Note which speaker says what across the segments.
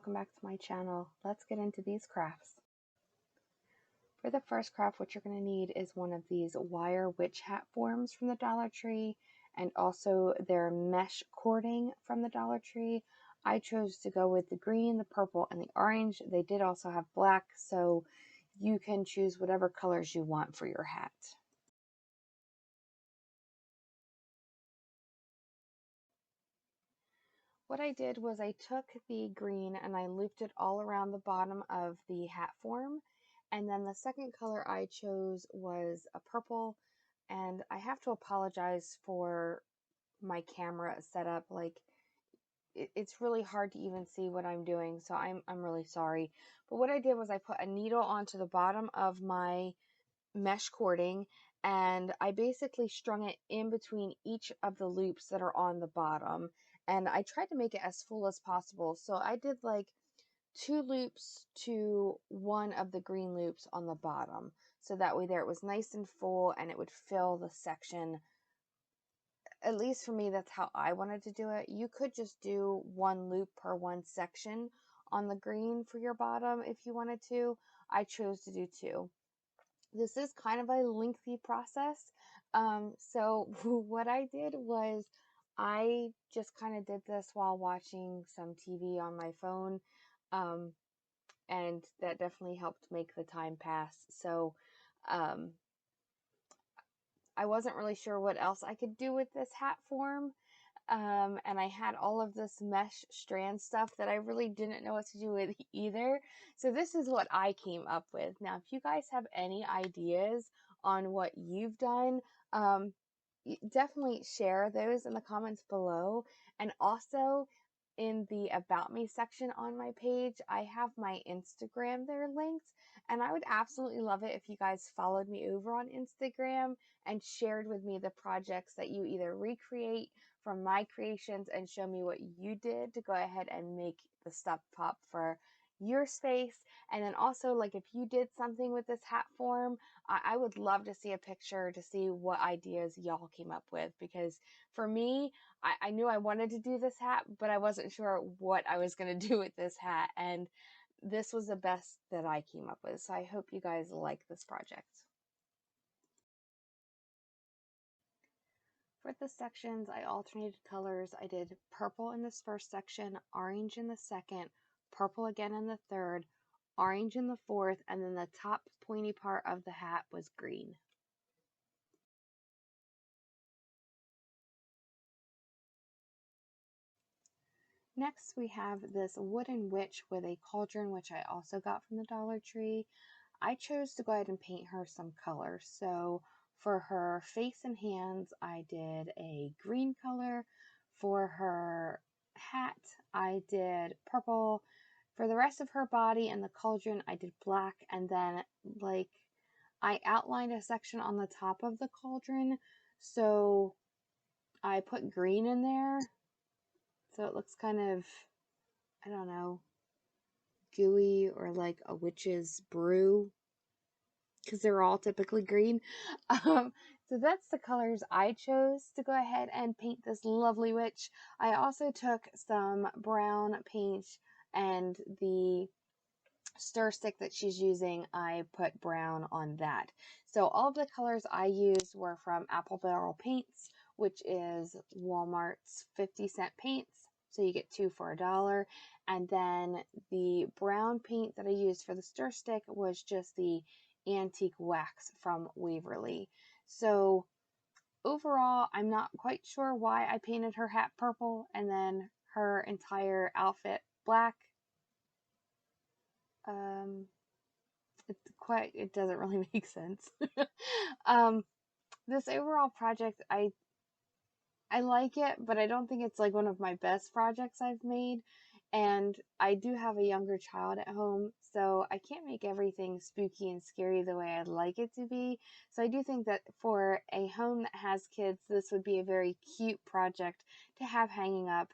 Speaker 1: welcome back to my channel. Let's get into these crafts. For the first craft, what you're going to need is one of these wire witch hat forms from the Dollar Tree and also their mesh cording from the Dollar Tree. I chose to go with the green, the purple, and the orange. They did also have black, so you can choose whatever colors you want for your hat. What I did was I took the green and I looped it all around the bottom of the hat form. And then the second color I chose was a purple. And I have to apologize for my camera setup. Like, it's really hard to even see what I'm doing. So I'm really sorry. But what I did was I put a needle onto the bottom of my mesh cording and I basically strung it in between each of the loops that are on the bottom, and I tried to make it as full as possible. So I did like 2 loops to one of the green loops on the bottom, so that way there it was nice and full and it would fill the section. At least for me, that's how I wanted to do it. You could just do 1 loop per 1 section on the green for your bottom if you wanted to. I chose to do 2. This is kind of a lengthy process. So what I did was I just kind of did this while watching some TV on my phone. And that definitely helped make the time pass. So I wasn't really sure what else I could do with this hat form. And I had all of this mesh strand stuff that I really didn't know what to do with either. So this is what I came up with. Now, if you guys have any ideas on what you've done, definitely share those in the comments below. And also in the About Me section on my page, I have my Instagram there linked. And I would absolutely love it if you guys followed me over on Instagram and shared with me the projects that you either recreate from my creations and show me what you did to go ahead and make the stuff pop for your space. And then also, like, if you did something with this hat form, I would love to see a picture to see what ideas y'all came up with, because for me, I knew I wanted to do this hat, but I wasn't sure what I was going to do with this hat, and this was the best that I came up with. So I hope you guys like this project. For the sections, I alternated colors. I did purple in this first section, orange in the second, purple again in the third, orange in the fourth, and then the top pointy part of the hat was green. Next, we have this wooden witch with a cauldron, which I also got from the Dollar Tree. I chose to go ahead and paint her some color. So for her face and hands, I did a green color. For her hat, I did purple. For the rest of her body and the cauldron, I did black. And then, like, I outlined a section on the top of the cauldron, so I put green in there. So it looks kind of, I don't know, gooey, or like a witch's brew, because they're all typically green. So that's the colors I chose to go ahead and paint this lovely witch. I also took some brown paint, and the stir stick that she's using, I put brown on that. So all of the colors I used were from Apple Barrel Paints, which is Walmart's 50-cent paints. So you get 2 for $1. And then the brown paint that I used for the stir stick was just the antique wax from Waverly. So overall, I'm not quite sure why I painted her hat purple and then her entire outfit black. It doesn't really make sense. This overall project, I like it, but I don't think it's like one of my best projects I've made. And I do have a younger child at home, so I can't make everything spooky and scary the way I'd like it to be. So I do think that for a home that has kids, this would be a very cute project to have hanging up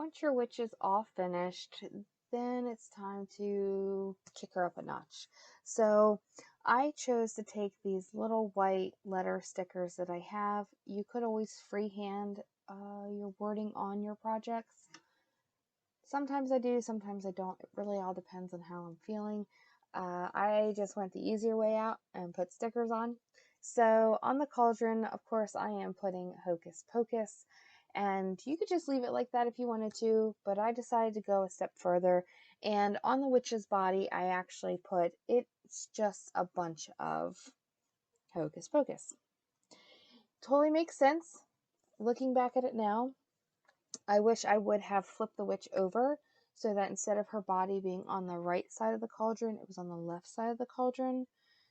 Speaker 1: Once your witch is all finished, then it's time to kick her up a notch. So I chose to take these little white letter stickers that I have. You could always freehand your wording on your projects. Sometimes I do, sometimes I don't. It really all depends on how I'm feeling. I just went the easier way out and put stickers on. So on the cauldron, of course, I am putting Hocus Pocus. And you could just leave it like that if you wanted to, but I decided to go a step further. And on the witch's body, I actually put, it's just a bunch of Hocus Pocus. Totally makes sense. Looking back at it now, I wish I would have flipped the witch over so that instead of her body being on the right side of the cauldron, it was on the left side of the cauldron,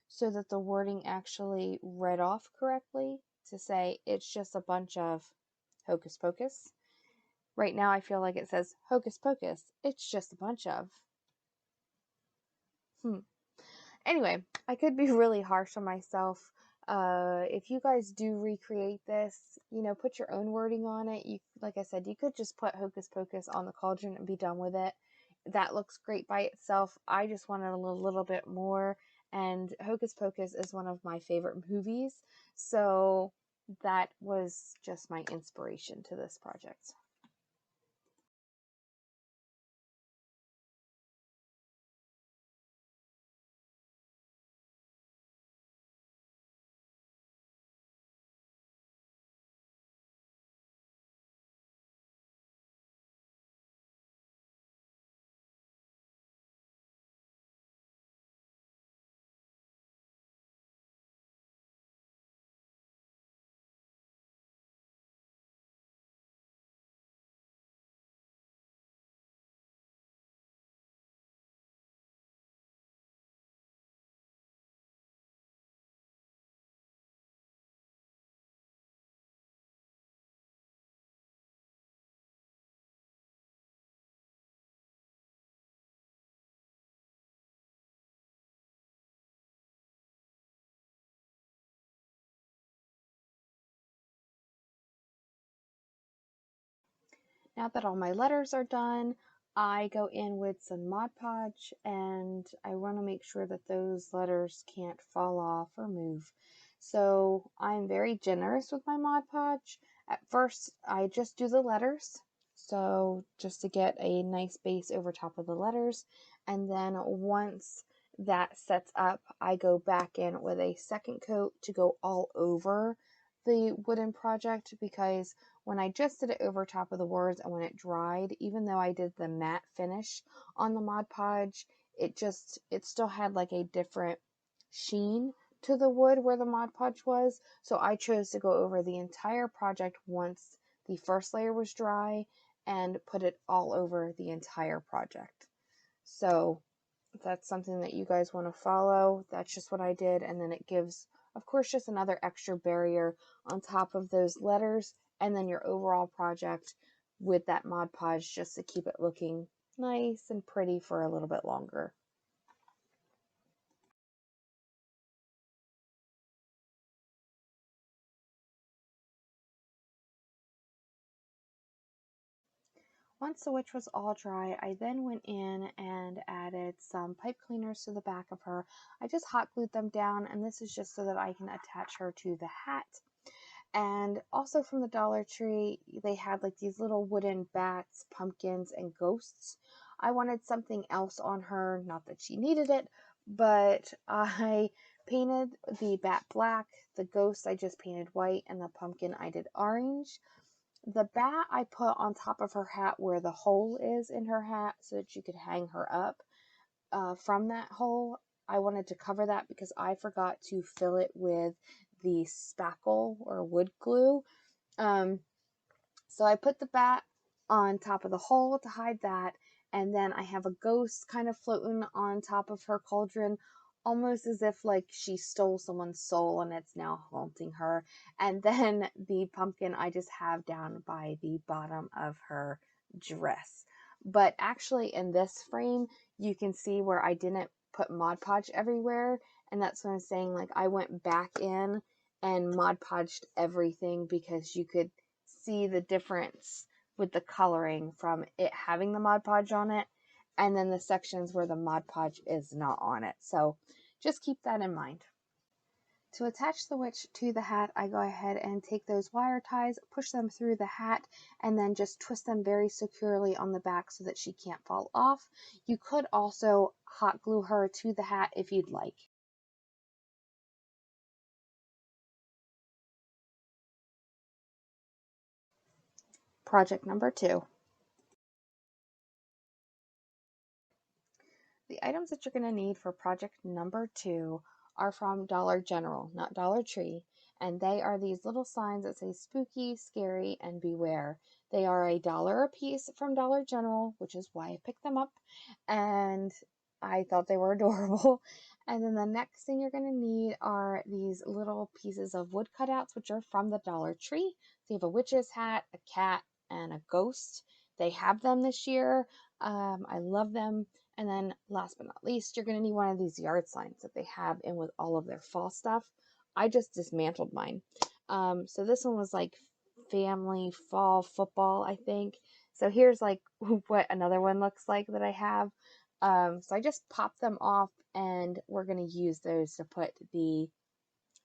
Speaker 1: so that the wording actually read off correctly to say it's just a bunch of Hocus Pocus. Right now I feel like it says Hocus Pocus, it's just a bunch of. Anyway, I could be really harsh on myself. If you guys do recreate this, put your own wording on it. You, like I said, you could just put Hocus Pocus on the cauldron and be done with it. That looks great by itself. I just wanted a little bit more, and Hocus Pocus is one of my favorite movies, so that was just my inspiration to this project. Now that all my letters are done, I go in with some Mod Podge, and I want to make sure that those letters can't fall off or move. So I'm very generous with my Mod Podge. At first, I just do the letters, so just to get a nice base over top of the letters. And then once that sets up, I go back in with a second coat to go all over the wooden project, because when I just did it over top of the words and when it dried, even though I did the matte finish on the Mod Podge, it still had like a different sheen to the wood where the Mod Podge was. So I chose to go over the entire project once the first layer was dry and put it all over the entire project. So if that's something that you guys want to follow, that's just what I did. And then it gives, of course, just another extra barrier on top of those letters, and then your overall project with that Mod Podge, just to keep it looking nice and pretty for a little bit longer. Once the witch was all dry, I then went in and added some pipe cleaners to the back of her. I just hot glued them down, and this is just so that I can attach her to the hat. And also from the Dollar Tree, they had like these little wooden bats, pumpkins, and ghosts. I wanted something else on her, not that she needed it, but I painted the bat black, the ghost I just painted white, and the pumpkin I did orange. The bat I put on top of her hat where the hole is in her hat so that you could hang her up from that hole. I wanted to cover that because I forgot to fill it with the spackle or wood glue. So I put the bat on top of the hole to hide that, and then I have a ghost kind of floating on top of her cauldron, almost as if like she stole someone's soul and it's now haunting her. And then the pumpkin I just have down by the bottom of her dress. But actually in this frame, you can see where I didn't put Mod Podge everywhere, and that's what I'm saying, like I went back in and Mod Podged everything because you could see the difference with the coloring from it having the Mod Podge on it, and then the sections where the Mod Podge is not on it. So just keep that in mind. To attach the witch to the hat, I go ahead and take those wire ties, push them through the hat, and then just twist them very securely on the back so that she can't fall off. You could also hot glue her to the hat if you'd like. Project number 2. The items that you're going to need for project number 2 are from Dollar General, not Dollar Tree, and they are these little signs that say spooky, scary, and beware. They are $1 a piece from Dollar General, which is why I picked them up, and I thought they were adorable. And then the next thing you're going to need are these little pieces of wood cutouts, which are from the Dollar Tree. So you have a witch's hat, a cat, and a ghost. They have them this year. I love them. And then last but not least, you're going to need one of these yard signs that they have in with all of their fall stuff. I just dismantled mine. So this one was like family fall football, I think. So here's like what another one looks like that I have. So I just popped them off, and we're going to use those to put the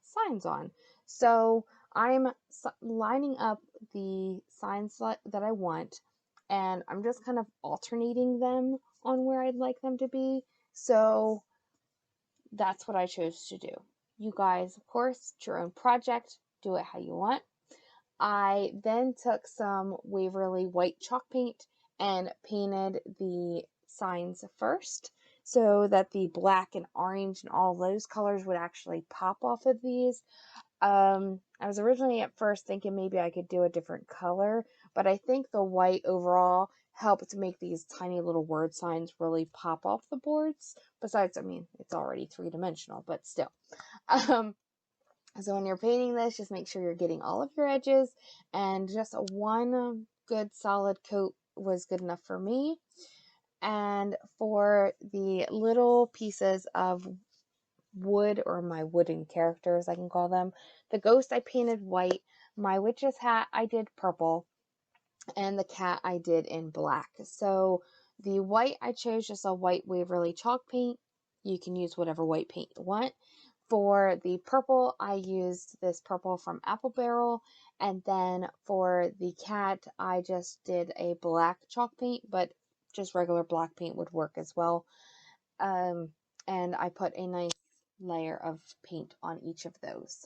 Speaker 1: signs on. So I'm lining up the signs that I want, and I'm just kind of alternating them on where I'd like them to be. So that's what I chose to do. You guys, of course, it's your own project. Do it how you want. I then took some Waverly white chalk paint and painted the signs first so that the black and orange and all those colors would actually pop off of these. I was originally at first thinking maybe I could do a different color, but I think the white overall helped to make these tiny little word signs really pop off the boards. Besides, I mean, it's already 3-dimensional, but still. So when you're painting this, just make sure you're getting all of your edges, and just one good solid coat was good enough for me. And for the little pieces of wood, or my wooden characters, I can call them, the ghost I painted white, my witch's hat I did purple, and the cat I did in black. So the white I chose just a white Waverly chalk paint. You can use whatever white paint you want. For the purple, I used this purple from Apple Barrel, and then for the cat, I just did a black chalk paint, but just regular black paint would work as well. And I put a nice layer of paint on each of those.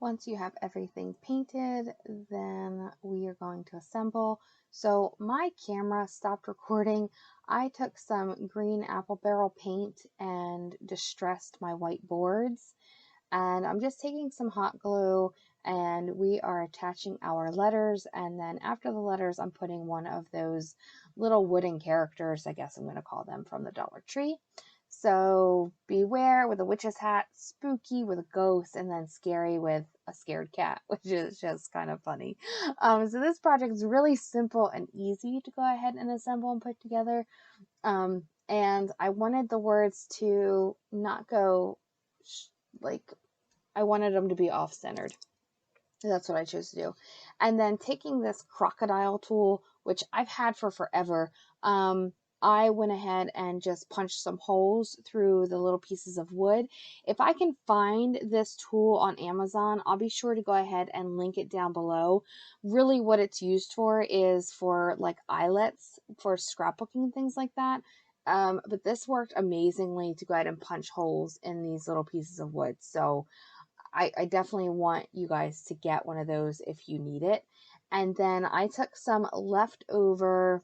Speaker 1: Once you have everything painted, then we are going to assemble. So my camera stopped recording. I took some green Apple Barrel paint and distressed my white boards. And I'm just taking some hot glue, and we are attaching our letters. And then after the letters, I'm putting one of those little wooden characters, I guess I'm going to call them, from the Dollar Tree. So beware with a witch's hat, spooky with a ghost, and then scary with a scared cat, which is just kind of funny. So this project is really simple and easy to go ahead and assemble and put together. And I wanted the words to not go like, I wanted them to be off-centered. That's what I chose to do. And then taking this crocodile tool, which I've had for forever, I went ahead and just punched some holes through the little pieces of wood. If I can find this tool on Amazon, I'll be sure to go ahead and link it down below. Really what it's used for is for like eyelets, for scrapbooking, things like that. But this worked amazingly to go ahead and punch holes in these little pieces of wood. So I definitely want you guys to get one of those if you need it. And then I took some leftover,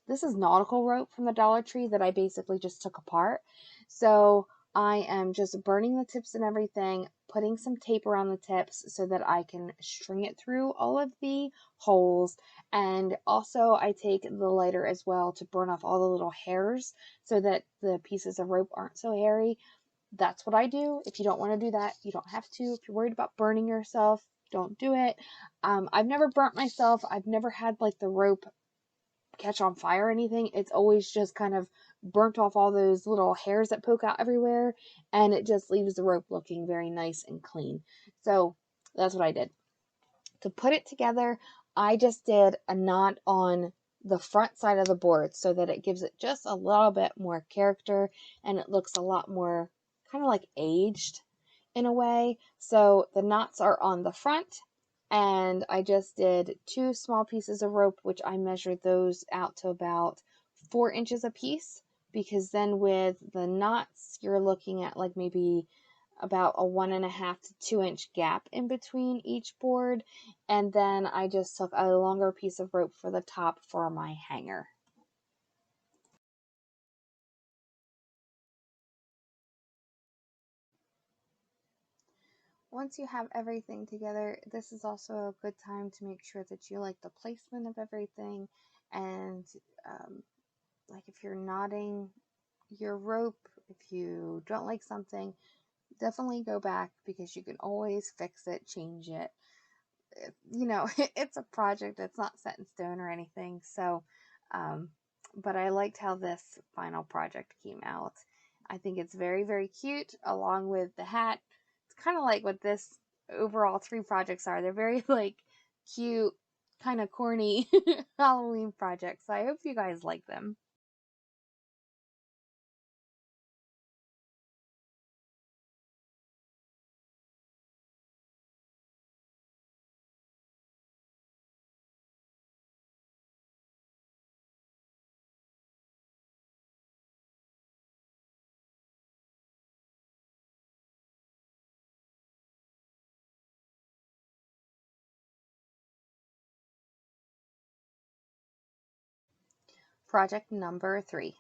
Speaker 1: this is nautical rope from the Dollar Tree that I basically just took apart. So I am just burning the tips and everything, putting some tape around the tips so that I can string it through all of the holes. And also I take the lighter as well to burn off all the little hairs so that the pieces of rope aren't so hairy. That's what I do. If you don't want to do that, you don't have to. If you're worried about burning yourself, don't do it. I've never burnt myself. I've never had like the rope catch on fire or anything. It's always just kind of burnt off all those little hairs that poke out everywhere, and it just leaves the rope looking very nice and clean. So that's what I did. To put it together, I just did a knot on the front side of the board so that it gives it just a little bit more character and it looks a lot more kind of like aged in a way. So the knots are on the front, and I just did 2 small pieces of rope, which I measured those out to about 4 inches a piece, because then with the knots, you're looking at like maybe about a 1.5 to 2 inch gap in between each board. And then I just took a longer piece of rope for the top for my hanger. Once you have everything together, this is also a good time to make sure that you like the placement of everything. And like if you're knotting your rope, if you don't like something, definitely go back, because you can always fix it, change it. You know, it's a project, it's not set in stone or anything. So, but I liked how this final project came out. I think it's very, very cute, along with the hat. It's kind of like what this overall 3 projects are. They're very like cute, kind of corny Halloween projects. So I hope you guys like them. Project number 3.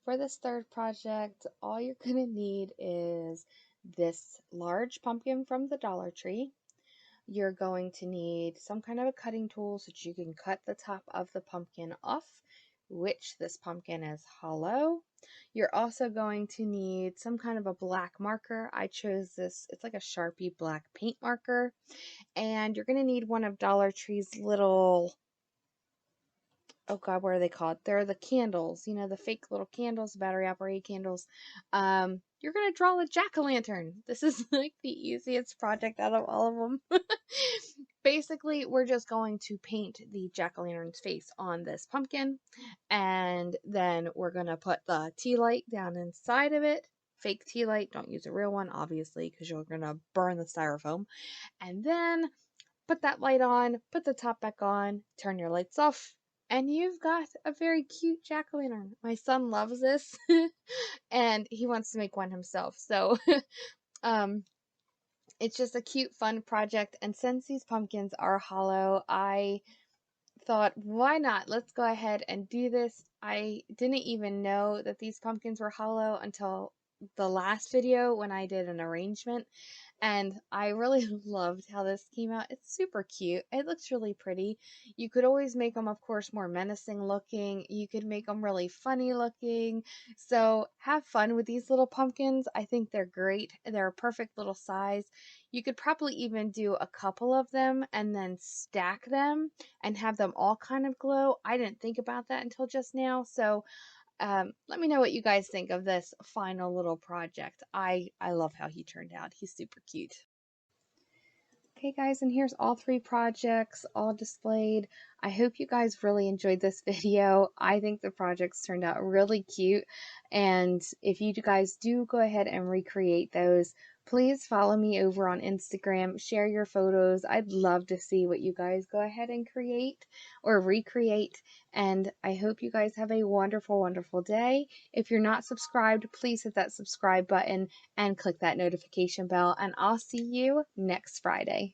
Speaker 1: For this third project, all you're going to need is this large pumpkin from the Dollar Tree. You're going to need some kind of a cutting tool so that you can cut the top of the pumpkin off, which this pumpkin is hollow. You're also going to need some kind of a black marker. I chose this, it's like a Sharpie black paint marker. And you're going to need one of Dollar Tree's little, oh God, what are they called? They're the candles, you know, the fake little candles, battery operated candles. You're going to draw a jack-o'-lantern. This is like the easiest project out of all of them. Basically, we're just going to paint the jack-o'-lantern's face on this pumpkin, and then we're going to put the tea light down inside of it. Fake tea light, don't use a real one, obviously, because you're going to burn the styrofoam. And then put that light on, put the top back on, turn your lights off, and you've got a very cute jack-o'-lantern. My son loves this, and he wants to make one himself. So, um, it's just a cute, fun project. And since these pumpkins are hollow, I thought, why not? Let's go ahead and do this. I didn't even know that these pumpkins were hollow until the last video when I did an arrangement. And I really loved how this came out. It's super cute. It looks really pretty. You could always make them, of course, more menacing looking. You could make them really funny looking. So have fun with these little pumpkins. I think they're great. They're a perfect little size. You could probably even do a couple of them and then stack them and have them all kind of glow. I didn't think about that until just now. So let me know what you guys think of this final little project. I love how he turned out. He's super cute. Okay guys, and here's all 3 projects all displayed. I hope you guys really enjoyed this video. I think the projects turned out really cute, and if you guys do go ahead and recreate those, please follow me over on Instagram, share your photos. I'd love to see what you guys go ahead and create or recreate, and I hope you guys have a wonderful, wonderful day. If you're not subscribed, please hit that subscribe button and click that notification bell, and I'll see you next Friday.